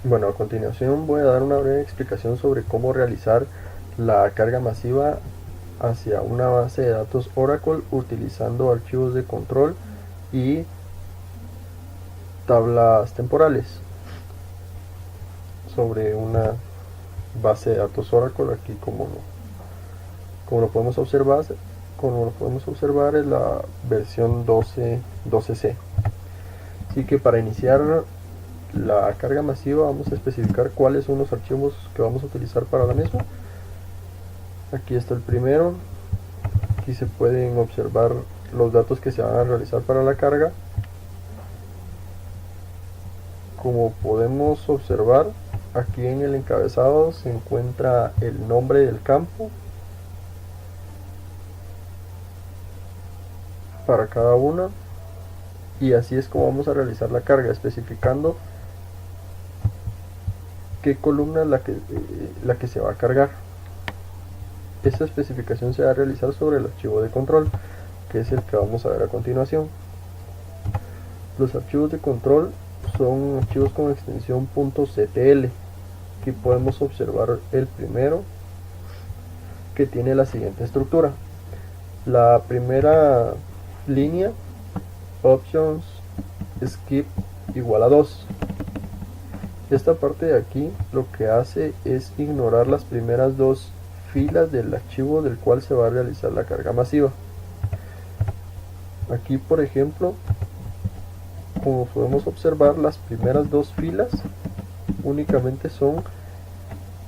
Bueno, a continuación voy a dar una breve explicación sobre cómo realizar la carga masiva hacia una base de datos Oracle utilizando archivos de control y tablas temporales sobre una base de datos Oracle. Aquí como lo podemos observar, es la versión 12c. Así que para iniciar la carga masiva vamos a especificar cuáles son los archivos que vamos a utilizar para la misma. Aquí está el primero. Aquí se pueden observar los datos que se van a realizar para la carga. Como podemos observar, aquí en el encabezado se encuentra el nombre del campo para cada una, y así es como vamos a realizar la carga, especificando qué columna es la que se va a cargar. Esta especificación se va a realizar sobre el archivo de control, que es el que vamos a ver a continuación. Los archivos de control son archivos con extensión .ctl. Aquí podemos observar el primero, que tiene la siguiente estructura. La primera línea, options skip igual a 2. Esta parte de aquí lo que hace es ignorar las primeras dos filas del archivo del cual se va a realizar la carga masiva. Aquí, por ejemplo, como podemos observar, las primeras dos filas únicamente son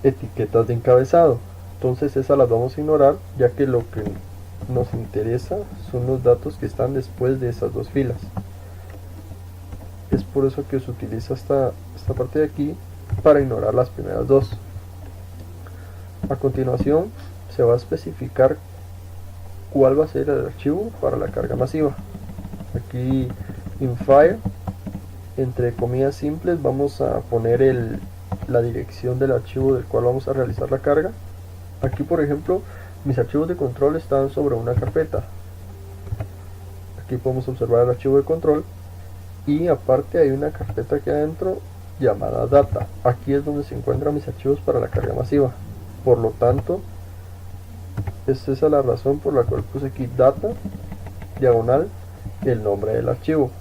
etiquetas de encabezado, entonces esas las vamos a ignorar, ya que lo que nos interesa son los datos que están después de esas dos filas. Es por eso que se utiliza esta parte de aquí para ignorar las primeras dos. A continuación se va a especificar cuál va a ser el archivo para la carga masiva. Aquí en File, entre comillas simples, vamos a poner la dirección del archivo del cual vamos a realizar la carga. Aquí, por ejemplo, mis archivos de control están sobre una carpeta. Aquí podemos observar el archivo de control, y aparte hay una carpeta aquí adentro llamada data. Aquí es donde se encuentran mis archivos para la carga masiva. Por lo tanto, es esa la razón por la cual puse aquí data diagonal el nombre del archivo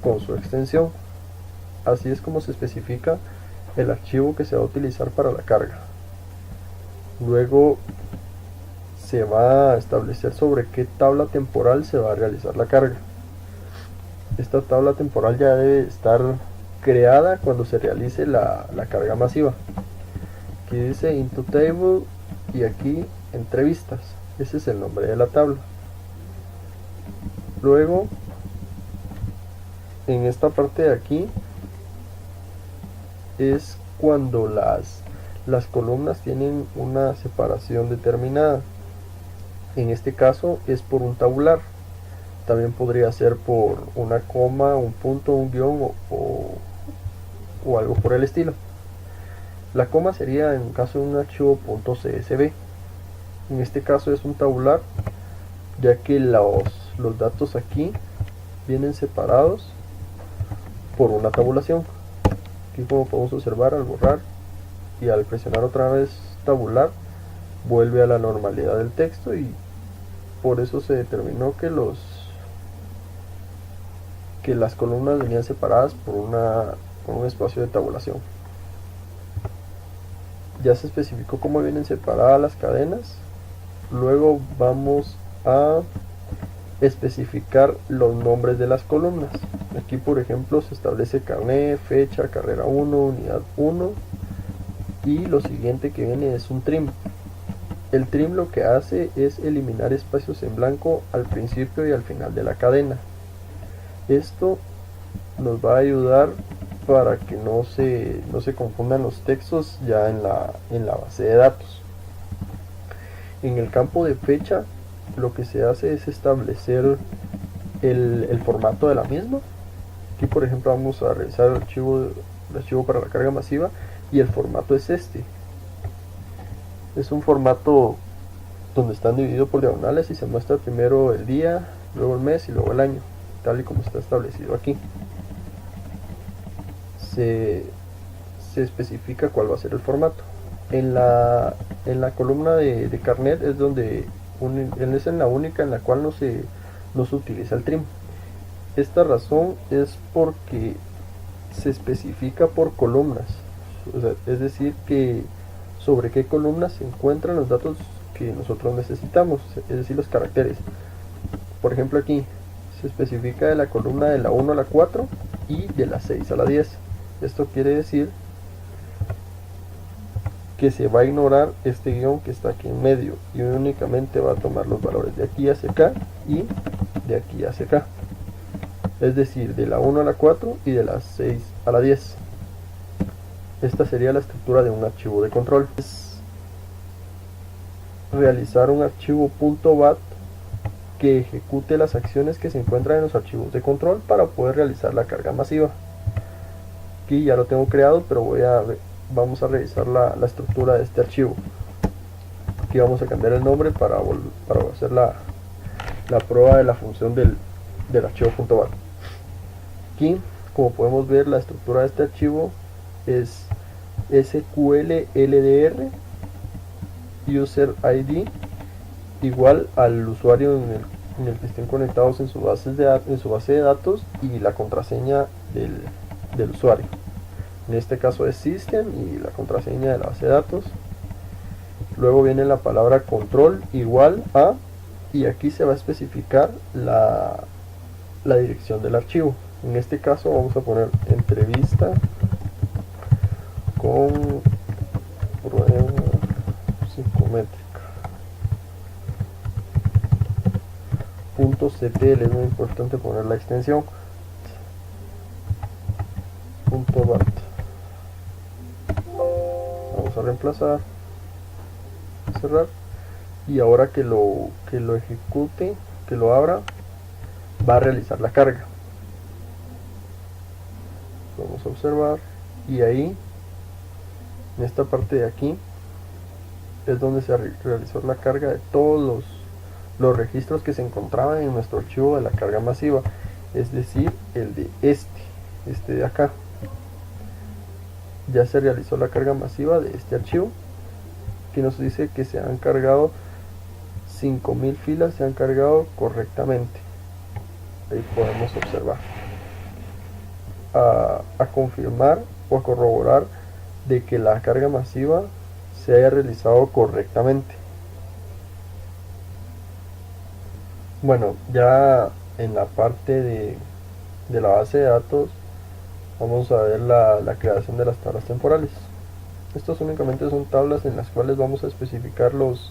con su extensión. Así es como se especifica el archivo que se va a utilizar para la carga. Luego se va a establecer sobre qué tabla temporal se va a realizar la carga. Esta tabla temporal ya debe estar creada cuando se realice la carga masiva. Aquí dice into table y aquí entrevistas. Ese es el nombre de la tabla. Luego, en esta parte de aquí es cuando las columnas tienen una separación determinada. En este caso es por un tabular. También podría ser por una coma, un punto, un guión o algo por el estilo. La coma sería en caso de un archivo .csv. En este caso es un tabular, ya que los datos aquí vienen separados por una tabulación. Aquí, como podemos observar, al borrar y al presionar otra vez tabular, vuelve a la normalidad del texto, y por eso se determinó que las columnas venían separadas por un espacio de tabulación. Ya se especificó cómo vienen separadas las cadenas. Luego vamos a especificar los nombres de las columnas. Aquí, por ejemplo, se establece carnet, fecha, carrera 1, unidad 1, y lo siguiente que viene es un trim. El trim lo que hace es eliminar espacios en blanco al principio y al final de la cadena. Esto nos va a ayudar para que no se confundan los textos ya en la base de datos. En el campo de fecha, lo que se hace es establecer el formato de la misma. Aquí, por ejemplo, vamos a revisar el archivo para la carga masiva, y el formato es este. Es un formato donde están divididos por diagonales y se muestra primero el día, luego el mes y luego el año, tal y como está establecido aquí. Se se especifica cuál va a ser el formato. En la columna de carnet es donde es en la única en la cual no se utiliza el trim. Esta razón es porque se especifica por columnas, o sea, es decir, que sobre qué columnas se encuentran los datos que nosotros necesitamos, es decir, los caracteres. Por ejemplo, aquí se especifica de la columna de la 1 a la 4 y de la 6 a la 10. Esto quiere decir que se va a ignorar este guión que está aquí en medio y únicamente va a tomar los valores de aquí hacia acá y de aquí hacia acá, es decir, de la 1 a la 4 y de la 6 a la 10. Esta sería la estructura de un archivo de control. Es realizar un archivo .bat que ejecute las acciones que se encuentran en los archivos de control para poder realizar la carga masiva. Aquí ya lo tengo creado, pero vamos a revisar la estructura de este archivo. Aquí vamos a cambiar el nombre para hacer la prueba de la función del archivo .bat. Aquí, como podemos ver, la estructura de este archivo es SQLLDR user ID igual al usuario en el que estén conectados en su base de datos y la contraseña del usuario. En este caso es system y la contraseña de la base de datos. Luego viene la palabra control igual a, y aquí se va a especificar la dirección del archivo. En este caso vamos a poner entrevista con prueba psicométrica. .ctl, es muy importante poner la extensión. .bat. Vamos a reemplazar, cerrar, y ahora que lo ejecute, que lo abra, va a realizar la carga. Vamos a observar, y ahí en esta parte de aquí es donde se realizó la carga de todos los registros que se encontraban en nuestro archivo de la carga masiva, es decir, el de este de acá. Ya se realizó la carga masiva de este archivo, que nos dice que se han cargado 5000 filas, se han cargado correctamente. Ahí podemos observar. A confirmar o a corroborar de que la carga masiva se haya realizado correctamente. Bueno, ya en la parte de la base de datos vamos a ver la creación de las tablas temporales. Estos únicamente son tablas en las cuales vamos a especificar los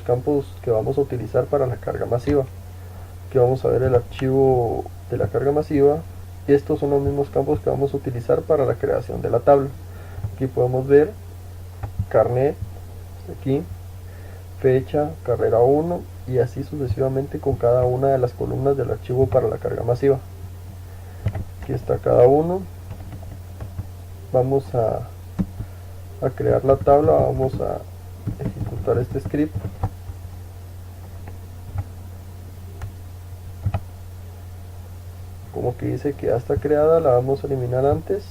campos que vamos a utilizar para la carga masiva. Aquí vamos a ver el archivo de la carga masiva. Estos son los mismos campos que vamos a utilizar para la creación de la tabla. Aquí podemos ver carnet, aquí, fecha, carrera 1 y así sucesivamente con cada una de las columnas del archivo para la carga masiva. Aquí está cada uno. Vamos a crear la tabla, vamos a ejecutar este script. Como que dice que ya está creada, la vamos a eliminar antes.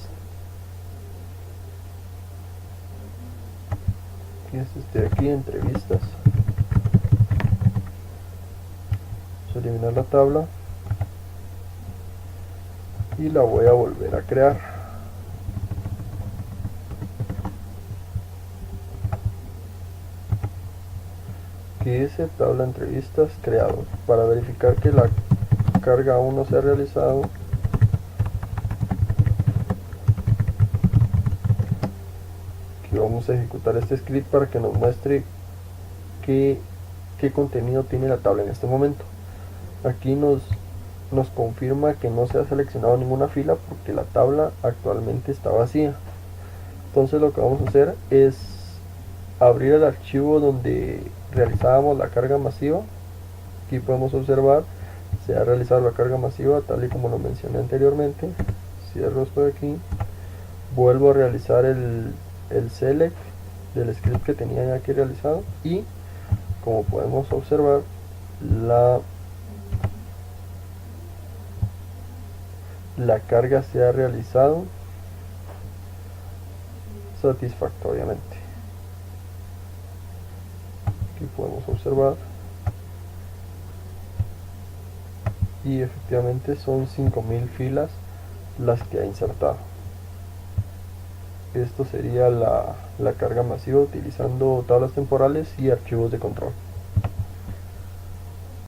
Y es de aquí, entrevistas. Vamos a eliminar la tabla y la voy a volver a crear. Aquí dice tabla entrevistas creado. Para verificar que la carga aún no se ha realizado, aquí vamos a ejecutar este script para que nos muestre qué contenido tiene la tabla en este momento. Aquí nos confirma que no se ha seleccionado ninguna fila porque la tabla actualmente está vacía. Entonces lo que vamos a hacer es abrir el archivo donde realizábamos la carga masiva. Aquí podemos observar se ha realizado la carga masiva tal y como lo mencioné anteriormente. Cierro esto de aquí, vuelvo a realizar el select del script que tenía ya aquí realizado y como podemos observar la carga se ha realizado satisfactoriamente. Aquí podemos observar y efectivamente son 5000 filas las que ha insertado. Esto sería la carga masiva utilizando tablas temporales y archivos de control.